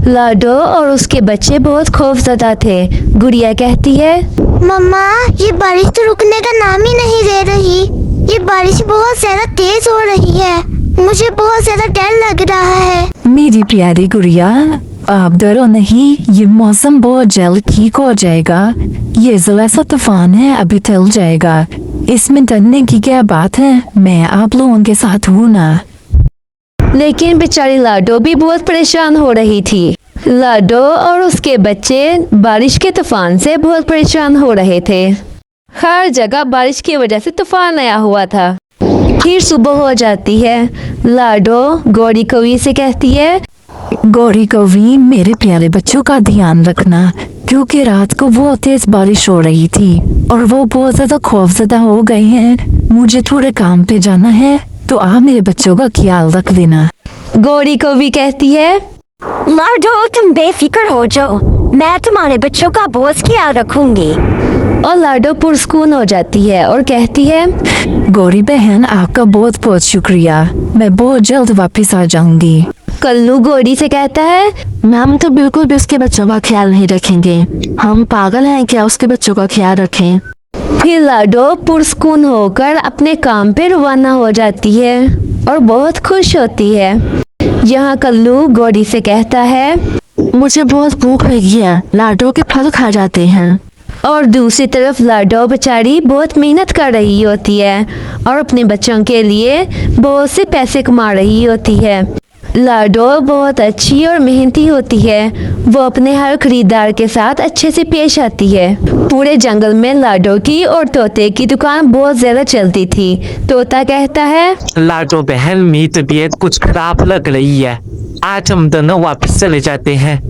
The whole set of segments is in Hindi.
लाडो और उसके बच्चे बहुत खौफजदा थे। गुड़िया कहती है, मम्मा ये बारिश तो रुकने का नाम ही नहीं ले रही। ये बारिश बहुत ज्यादा तेज हो रही है, मुझे बहुत ज्यादा डर लग रहा है। मेरी प्यारी गुड़िया, आप डरो नहीं, ये मौसम बहुत जल्द ठीक हो जाएगा। ये ज़रा-सा तूफान है, अभी टल जाएगा। इसमें डरने की क्या बात है, मैं आप लोगों के साथ हूँ ना। लेकिन बेचारी लाडो भी बहुत परेशान हो रही थी। लाडो और उसके बच्चे बारिश के तूफान से बहुत परेशान हो रहे थे। हर जगह बारिश की वजह से तूफान आया हुआ था। फिर सुबह हो जाती है। लाडो गौरी कौवी से कहती है, गौरी कौवी, मेरे प्यारे बच्चों का ध्यान रखना, क्योंकि रात को बहुत तेज बारिश हो रही थी और वो बहुत ज्यादा खौफजदा हो गए हैं। मुझे थोड़े काम पे जाना है, तो आप मेरे बच्चों का ख्याल रख लेना। गौरी कौवी कहती है, लाडो तुम बेफिक्र हो जाओ, मैं तुम्हारे बच्चों का बहुत ख्याल रखूंगी। और लाडो पुरस्कून हो जाती है और कहती है, गौरी बहन, आपका बहुत बहुत शुक्रिया, मैं बहुत जल्द वापस आ जाऊंगी। कल्लू गौरी से कहता है, हम तो बिल्कुल भी उसके बच्चों का ख्याल नहीं रखेंगे। हम पागल हैं क्या उसके बच्चों का ख्याल रखें। फिर लाडो पुरस्कून होकर अपने काम पे रवाना हो जाती है और बहुत खुश होती है। यहाँ कल्लू गौरी से कहता है, मुझे बहुत भूख लगी है, लाडो के फल खा जाते हैं। और दूसरी तरफ लाडो बेचारी बहुत मेहनत कर रही होती है और अपने बच्चों के लिए बहुत से पैसे कमा रही होती है। लाडो बहुत अच्छी और मेहनती होती है। वो अपने हर खरीदार के साथ अच्छे से पेश आती है। पूरे जंगल में लाडो की और तोते की दुकान बहुत ज्यादा चलती थी। तोता कहता है, लाडो बहन, मेरी तबीयत कुछ खराब लग रही है, आज हम दोनों वापस चले जाते हैं।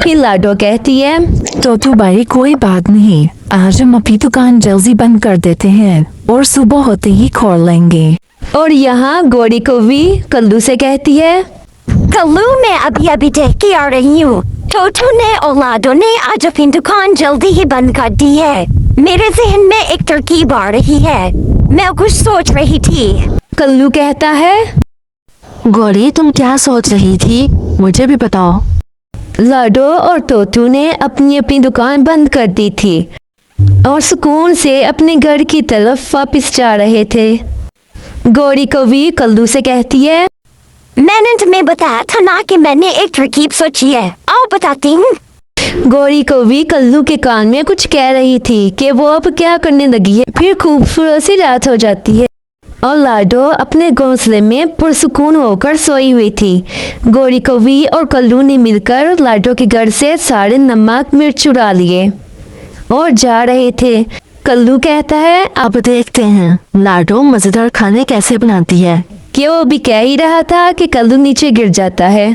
फिर लाडो कहती है, तोतू भाई, कोई बात नहीं, आज हम अपनी दुकान जल्दी बंद कर देते हैं और सुबह होते ही खोल लेंगे। और यहाँ गौरी कौवी कल्लू से कहती है, कल्लू, मैं अभी अभी देख के आ रही हूँ। टोटू ने और लाडो ने आज अपनी दुकान जल्दी ही बंद कर दी है। मेरे जहन में एक तरकीब आ रही है, मैं कुछ सोच रही थी। कल्लू कहता है, गौरी तुम क्या सोच रही थी, मुझे भी बताओ। लाडो और तोतू ने अपनी अपनी दुकान बंद कर दी थी और सुकून से अपने घर की तरफ वापस जा रहे थे। गौरी कौवी कल्लू से कहती है, मैंने तुम्हें बताया था ना कि मैंने एक तरकीब सोची है, आओ बताती हूँ। गौरी कौवी कल्लू के कान में कुछ कह रही थी कि वो अब क्या करने लगी है। फिर खूबसूरत सी रात हो जाती है और लाडो अपने घोंसले में पुरसुकून होकर सोई हुई थी। गौरी कौवी और कल्लू ने मिलकर लाडो के घर से सारे नमक मिर्च चुरा लिए और जा रहे थे। कल्लू कहता है, अब देखते हैं लाडो मजेदार खाने कैसे बनाती है। कि वो भी कह ही रहा था कि कल्लू नीचे गिर जाता है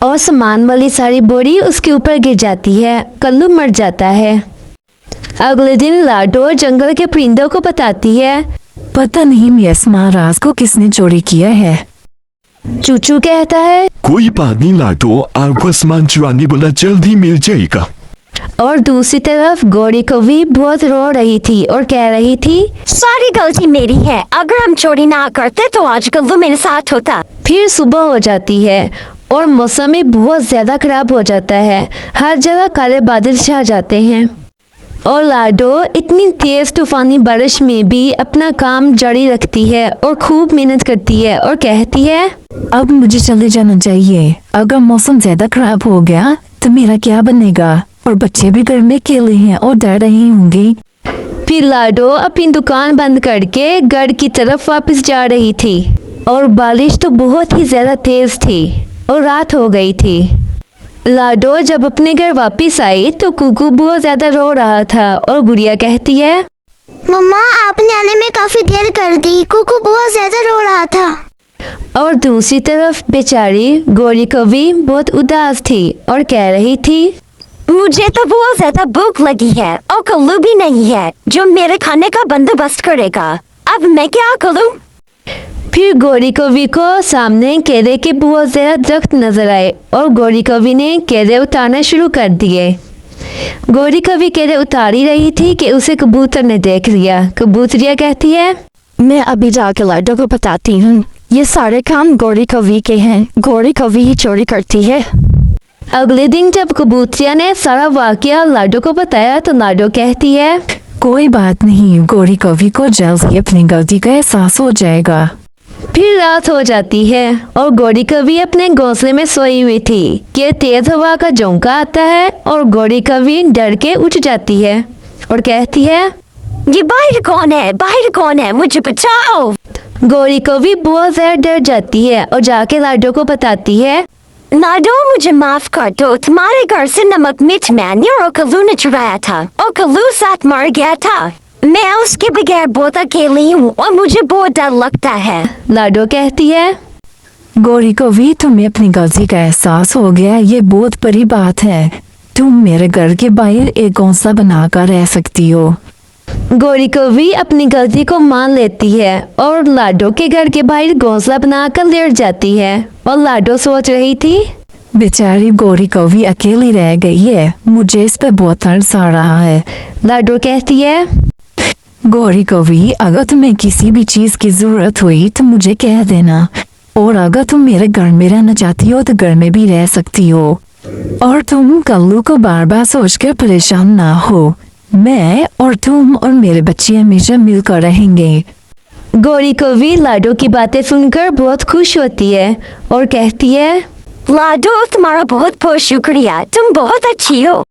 और सामान वाली सारी बोरी उसके ऊपर गिर जाती है। कल्लू मर जाता है। अगले दिन लाडो जंगल के परिंदों को बताती है, पता नहीं मियाँ महाराज को किसने चोरी किया है। चूचू कहता है, कोई बात नहीं लाडो, आपको सामान चुराने वाला जल्द ही मिल जाएगा। और दूसरी तरफ गौरी कौवी बहुत रो रही थी और कह रही थी, सारी गलती मेरी है, अगर हम चोरी ना करते तो आज कल्लू मेरे साथ होता। फिर सुबह हो जाती है और मौसम भी बहुत ज्यादा खराब हो जाता है। हर जगह काले बादल छा जाते हैं और लाडो इतनी तेज तूफानी बारिश में भी अपना काम जारी रखती है और खूब मेहनत करती है और कहती है, अब मुझे चले जाना चाहिए। अगर मौसम ज्यादा खराब हो गया तो मेरा क्या बनेगा, और बच्चे भी घर में अकेले हैं और डर रहे होंगे। फिर लाडो अपनी दुकान बंद करके घर की तरफ वापस जा रही थी और बारिश तो बहुत ही ज्यादा तेज थी और रात हो गई थी। लाडो जब अपने घर वापस आई तो कुकू बहुत ज्यादा रो रहा था और गुड़िया कहती है, मम्मा आपने आने में काफी देर कर दी, कुकू बहुत ज्यादा रो रहा था। और दूसरी तरफ बेचारी गौरी कौवी बहुत उदास थी और कह रही थी, मुझे तो बहुत ज्यादा भूख लगी है और कल्लू भी नहीं है जो मेरे खाने का बंदोबस्त करेगा। अब मैं क्या करूं? फिर गौरी कौवी को सामने केले के बहुत ज्यादा दरख्त नजर आए और गौरी कौवी ने केले उतारना शुरू कर दिए। गौरी कौवी केले उतारी रही थी कि उसे कबूतर ने देख लिया। कबूतरिया कहती है, मैं अभी जाके लाडो को बताती हूँ, ये सारे काम गौरी कौवी के हैं, गौरी कौवी ही चोरी करती है। अगले दिन जब कबूतरिया ने सारा वाकया लाडो को बताया तो लाडो कहती है, कोई बात नहीं, गौरी कवि को जल्द ही अपनी गलती का एहसास हो जाएगा। फिर रात हो जाती है और गौरी कवि अपने घोंसले में सोई हुई थी कि तेज हवा का झोंका आता है और गौरी कवि डर के उठ जाती है और कहती है, ये बाहर कौन है, बाहर कौन है, मुझे बचाओ। गौरी कवि बहुत ज्यादा डर जाती है और जाके लाडो को बताती है, लाडो मुझे माफ कर दो, तुम्हारे घर से नमक मिर्च मैंने और कल्लू ने चुराया था और कल्लू साथ मर गया था। मैं उसके बगैर बहुत अकेली हूँ और मुझे बहुत डर लगता है। लाडो कहती है, गौरी कवि तुम्हें अपनी गलती का एहसास हो गया, ये बहुत बड़ी बात है। तुम मेरे घर के बाहर एक घोंसला बनाकर रह सकती हो। गौरी कवि अपनी गलती को मान लेती है और लाडो के घर के बाहर घोंसला बनाकर लेट जाती है और लाडो सोच रही थी, बेचारी गौरी कवि अकेली रह गई है, मुझे इस पे बहुत तरस आ रहा है। लाडो कहती है, गौरी कवि अगर तुम्हें किसी भी चीज की जरूरत हुई तो मुझे कह देना, और अगर तुम मेरे घर में रहना चाहती हो तो घर में भी रह सकती हो, और तुम कल्लू को बार बार सोचकर परेशान ना हो। मैं और तुम और मेरे बच्चे हमेशा मिलकर रहेंगे। गौरी कवि लाडो की बातें सुनकर बहुत खुश होती है और कहती है, लाडो तुम्हारा बहुत बहुत शुक्रिया, तुम बहुत अच्छी हो।